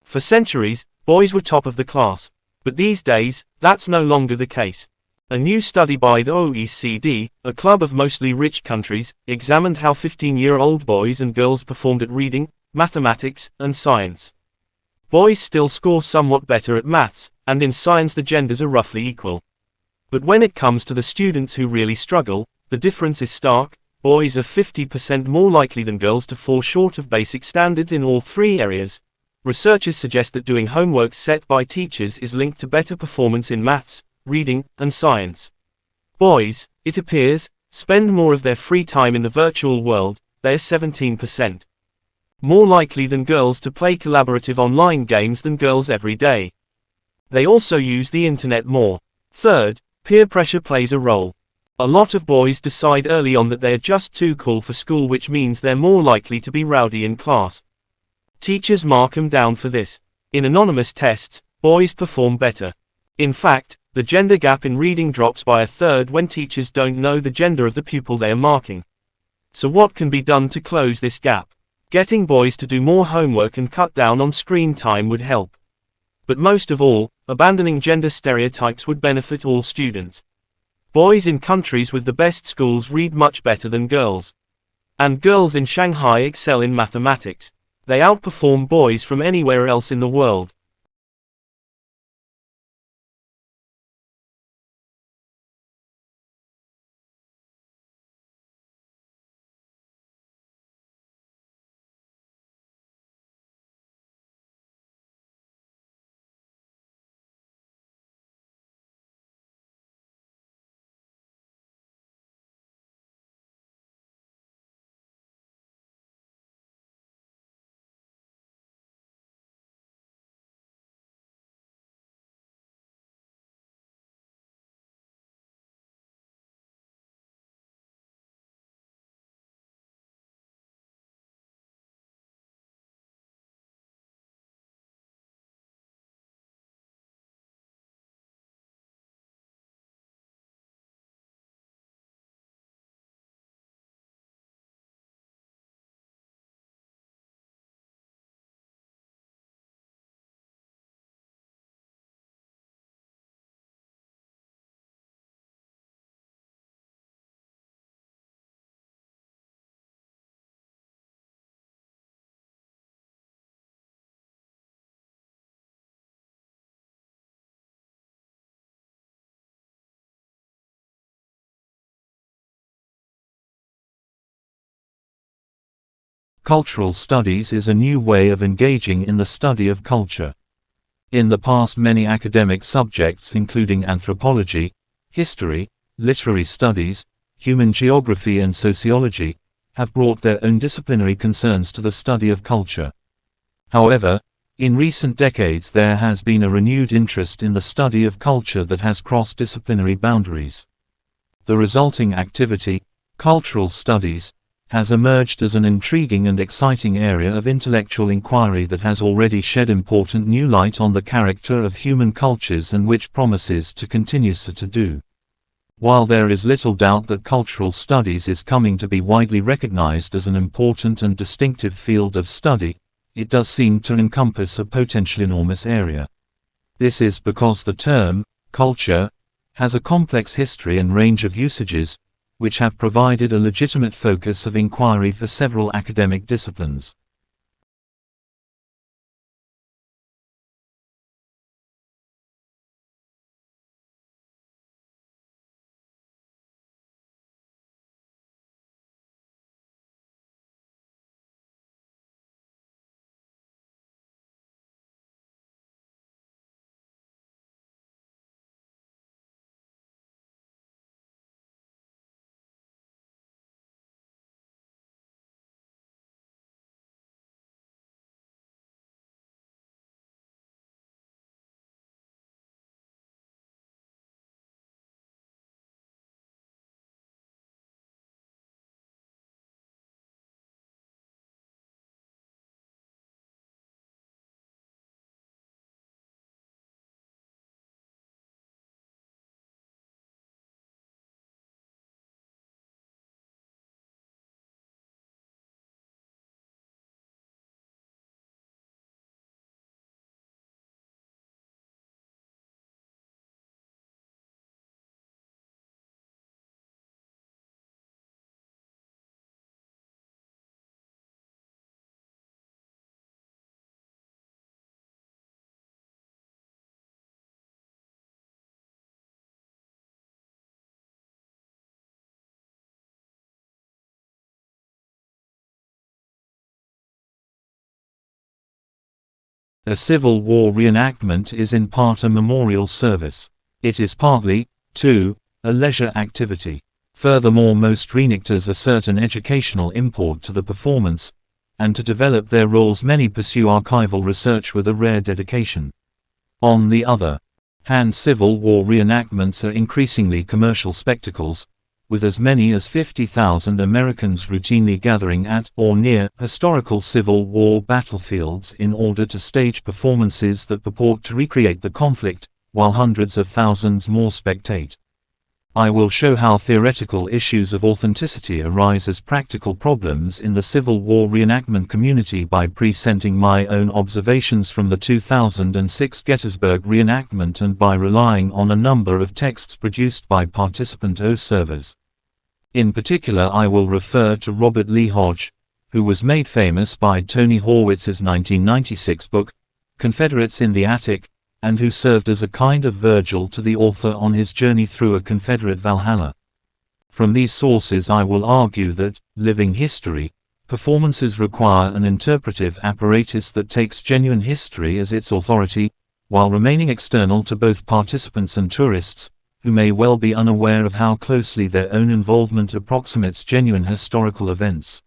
For centuries, boys were top of the class. But these days, that's no longer the case. A new study by the OECD, a club of mostly rich countries, examined how 15-year-old boys and girls performed at reading, mathematics, and science. Boys still score somewhat better at maths, and in science the genders are roughly equal. But when it comes to the students who really struggle, the difference is stark. Boys are 50% more likely than girls to fall short of basic standards in all three areas. Researchers suggest that doing homework set by teachers is linked to better performance in maths, reading, and science. Boys, it appears, spend more of their free time in the virtual world. They're 17% more likely than girls to play collaborative online games than girls every day. They also use the internet more. Third, peer pressure plays a role. A lot of boys decide early on that they're just too cool for school, which means they're more likely to be rowdy in class. Teachers mark them down for this. In anonymous tests, boys perform better. In fact, the gender gap in reading drops by a third when teachers don't know the gender of the pupil they are marking. So what can be done to close this gap? Getting boys to do more homework and cut down on screen time would help. But most of all, abandoning gender stereotypes would benefit all students. Boys in countries with the best schools read much better than girls. And girls in Shanghai excel in mathematics. They outperform boys from anywhere else in the world. Cultural studies is a new way of engaging in the study of culture. In the past, many academic subjects including anthropology, history, literary studies, human geography and sociology, have brought their own disciplinary concerns to the study of culture. However, in recent decades there has been a renewed interest in the study of culture that has crossed disciplinary boundaries. The resulting activity, cultural studies, has emerged as an intriguing and exciting area of intellectual inquiry that has already shed important new light on the character of human cultures and which promises to continue so to do. While there is little doubt that cultural studies is coming to be widely recognized as an important and distinctive field of study, it does seem to encompass a potentially enormous area. This is because the term, culture, has a complex history and range of usages, which have provided a legitimate focus of inquiry for several academic disciplines. A Civil War reenactment is in part a memorial service. It is partly, too, a leisure activity. Furthermore, most reenactors assert an educational import to the performance, and to develop their roles many pursue archival research with a rare dedication. On the other hand, Civil War reenactments are increasingly commercial spectacles, with as many as 50,000 Americans routinely gathering at or near historical Civil War battlefields in order to stage performances that purport to recreate the conflict, while hundreds of thousands more spectate. I will show how theoretical issues of authenticity arise as practical problems in the Civil War reenactment community by presenting my own observations from the 2006 Gettysburg reenactment and by relying on a number of texts produced by participant observers. In particular, I will refer to Robert Lee Hodge, who was made famous by Tony Horwitz's 1996 book, Confederates in the Attic, and who served as a kind of Virgil to the author on his journey through a Confederate Valhalla. From these sources I will argue that, living history, performances require an interpretive apparatus that takes genuine history as its authority, while remaining external to both participants and tourists, who may well be unaware of how closely their own involvement approximates genuine historical events.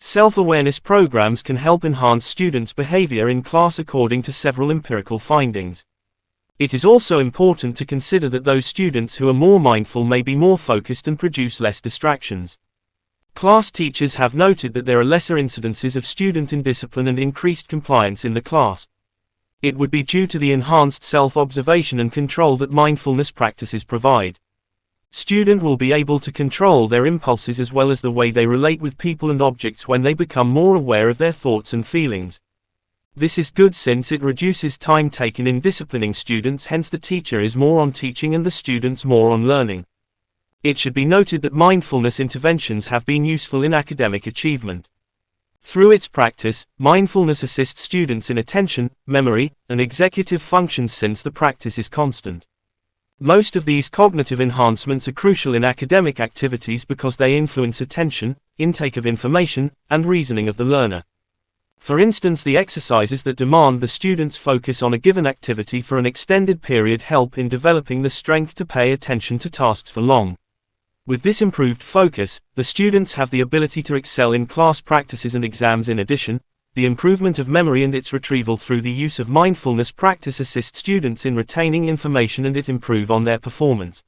Self-awareness programs can help enhance students' behavior in class according to several empirical findings. It is also important to consider that those students who are more mindful may be more focused and produce less distractions. Class teachers have noted that there are lesser incidences of student indiscipline and increased compliance in the class. It would be due to the enhanced self-observation and control that mindfulness practices provide. Students will be able to control their impulses as well as the way they relate with people and objects when they become more aware of their thoughts and feelings. This is good since it reduces time taken in disciplining students, hence the teacher is more on teaching and the students more on learning. It should be noted that mindfulness interventions have been useful in academic achievement. Through its practice, mindfulness assists students in attention, memory, and executive functions since the practice is constant. Most of these cognitive enhancements are crucial in academic activities because they influence attention, intake of information, and reasoning of the learner. For instance, the exercises that demand the student's focus on a given activity for an extended period help in developing the strength to pay attention to tasks for long. With this improved focus, the students have the ability to excel in class practices and exams. In addition, the improvement of memory and its retrieval through the use of mindfulness practice assists students in retaining information and it improve on their performance.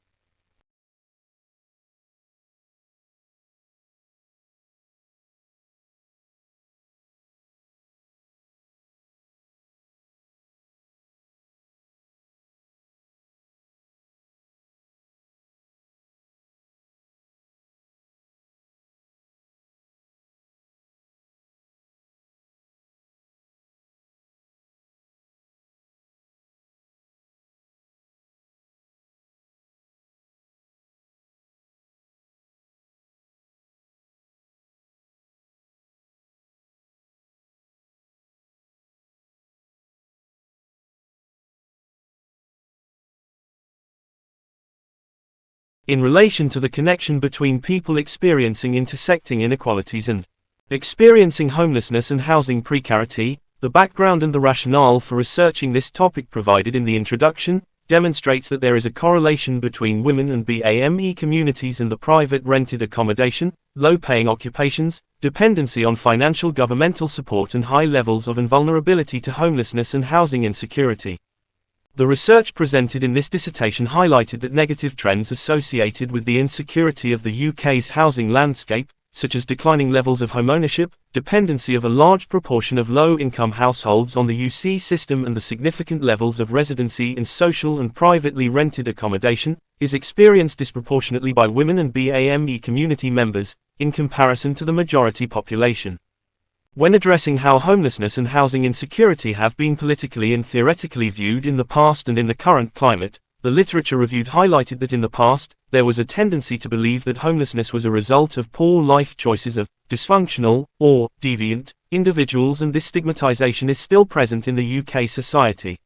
in relation to the connection between people experiencing intersecting inequalities and experiencing homelessness and housing precarity. The background and the rationale for researching this topic provided in the introduction demonstrates that there is a correlation between women and BAME communities and the private rented accommodation, low-paying occupations, dependency on financial governmental support and high levels of invulnerability to homelessness and housing insecurity. The research presented in this dissertation highlighted that negative trends associated with the insecurity of the UK's housing landscape, such as declining levels of homeownership, dependency of a large proportion of low-income households on the UC system and the significant levels of residency in social and privately rented accommodation, is experienced disproportionately by women and BAME community members, in comparison to the majority population. When addressing how homelessness and housing insecurity have been politically and theoretically viewed in the past and in the current climate, the literature reviewed highlighted that in the past, there was a tendency to believe that homelessness was a result of poor life choices of dysfunctional or deviant individuals, and this stigmatization is still present in the UK society.